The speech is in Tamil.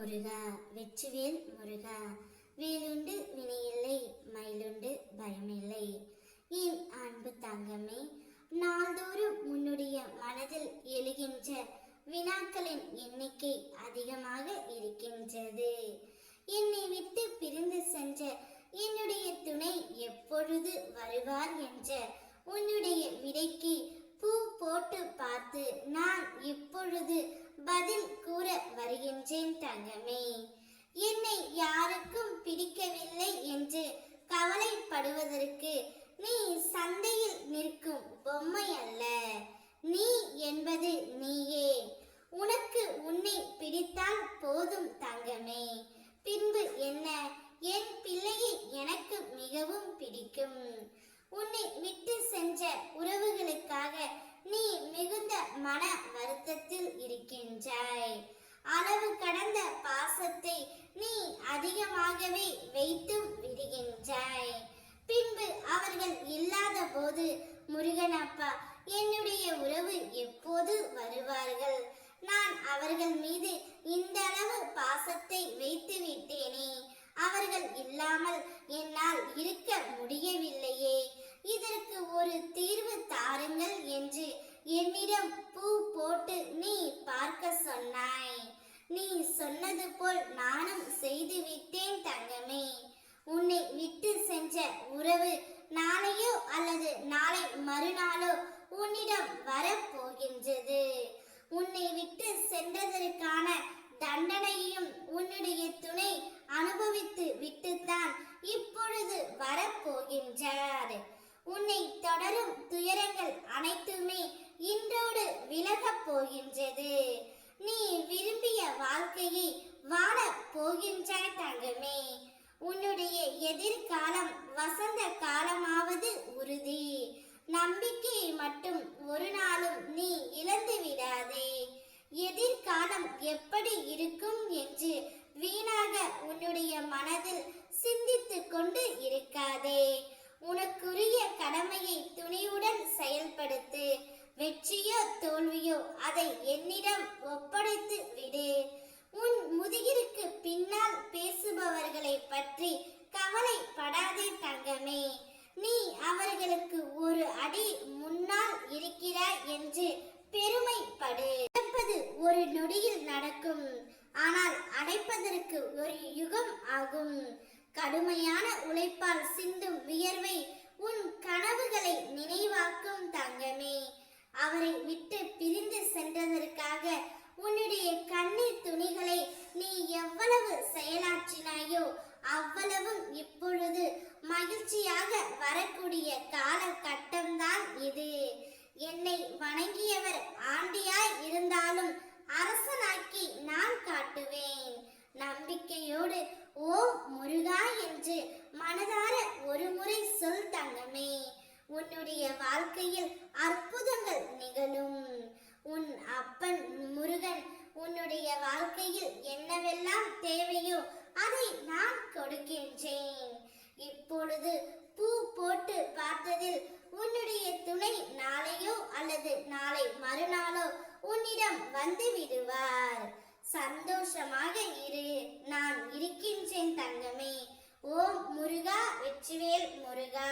முருகா, வெற்றிவேல் முருகா. வேலுண்டு வினையில்லை, மயிலுண்டு பயமில்லை. என் அன்பு தங்கமே, நாள்தோறும் உன்னுடைய மனதில் எழுகின்ற வினாக்களின் எண்ணிக்கை அதிகமாக இருக்கின்றது. என்னை விட்டு பிரிந்து சென்ற என்னுடைய துணை எப்பொழுது வருவார் என்ற உன்னுடைய விடைக்கு பூ போட்டு பார்த்து நான் இப்பொழுது பதில் கூற வருகின்றேன் தங்கமே. என்னை யாருக்கும் பிடிக்கவில்லை என்று கவலைப்படுவதற்கு நீ சந்தையில் நிற்கும் பொம்மை அல்ல. நீ என்பது நீயே. உனக்கு உன்னை பிடித்தால் போதும் தங்கமே. பின்பு என்ன? என் பிள்ளையை எனக்கு மிகவும் பிடிக்கும். உன்னை விட்டு சென்ற உறவுகளுக்காக நீ மிகுந்த மன வருத்தத்தில் இருக்கின்றாய். அளவு கடந்த பாசத்தை நீ அதிகமாகவே வைத்தும் விடுகின்றாய். பின்பு அவர்கள் இல்லாத போது முருகனப்பா, என்னுடைய உறவு எப்போது வருவார்கள்? நான் அவர்கள் மீது இந்த அளவு பாசத்தை வைத்து விட்டேனே, அவர்கள் இல்லாமல் என்னால் இருக்க முடியவில்லையே. இதற்கு ஒரு தீர்வு தாருங்கள் என்று என்னிடம் பூ போட்டு நீ பார்க்க சொன்னாய். நீ சொன்னது போல் நானும் செய்து விட்டேன் தங்கமே. உன்னை விட்டு சென்ற உறவு நாளையோ அல்லது நாளை மறுநாளோ உன்னிடம் வரப்போகின்றது. உன்னை விட்டு சென்றதற்கான தண்டனையும் உன்னுடைய துணை அனுபவித்து விட்டுத்தான் இப்பொழுது வரப்போகின்றார். உன்னை தொடரும் துயரங்கள் அனைத்துமே இன்றோடு விலகப் போகின்றது. நீ விரும்பிய வாழ்க்கையை வாழ போகின்றாய் தங்கமே. உன்னுடைய எதிர்காலம் வசந்த காலமாவது உறுதி. நம்பிக்கையை மட்டும் ஒரு நாளும் நீ இழந்து விடாதே. எதிர்காலம் எப்படி இருக்கும் என்று வீணாக உன்னுடைய மனதில் சிந்தித்து கொண்டு இருக்காதே. உனக்குரிய கடமையை துணிவுடன் செயல்படுத்து. வெற்றியோ தோல்வியோ அதை என்னிடம் ஒப்படைத்து விடு. உன் முதுகிற்கு பின்னால் பேசுபவர்களை பற்றி கவலைப்படாதே தங்கமே. நீ அவர்களுக்கு ஒரு அடி முன்னால் இருக்கிறாய் என்று பெருமைப்படு. நடப்பது ஒரு நொடியில் நடக்கும், ஆனால் அடைப்பதற்கு ஒரு யுகம் ஆகும். கடுமையான உழைப்பால் சிந்தும் வியர்வை உன் கனவுகளை நினைவாக்கும் தங்கமே. அவரை விட்டு பிரிந்து சென்றதற்காக உன்னுடைய கண்ணீர் துணிகளை நீ எவ்வளவு செயலாற்றினாயோ அவ்வளவும் இப்பொழுது மகிழ்ச்சியாக வரக்கூடிய காலகட்டம்தான் இது. என்னை வணங்கியவர் ஆண்டியாய் இருந்தாலும் அரசனாக்கி நான் காட்டுவேன். நம்பிக்கையோடு ஓம் முருகா என்று மனதார ஒரு முறை சொல் தங்கமே. உன்னுடைய வாழ்க்கையில் அற்புதங்கள் நிகழும். உன் அப்பன் முருகன் உன்னுடைய வாழ்க்கையில் என்னவெல்லாம் தேவையோ அதை நான் கொடுக்கின்றேன். இப்பொழுது பூ போட்டு பார்த்ததில் உன்னுடைய துணை நாளையோ அல்லது நாளை மறுநாளோ உன்னிடம் வந்து விடுவார். சந்தோஷமாக இரு, நான் இருக்கின்றேன் தங்கமே. ஓம் முருகா, வெற்றிவேல் முருகா.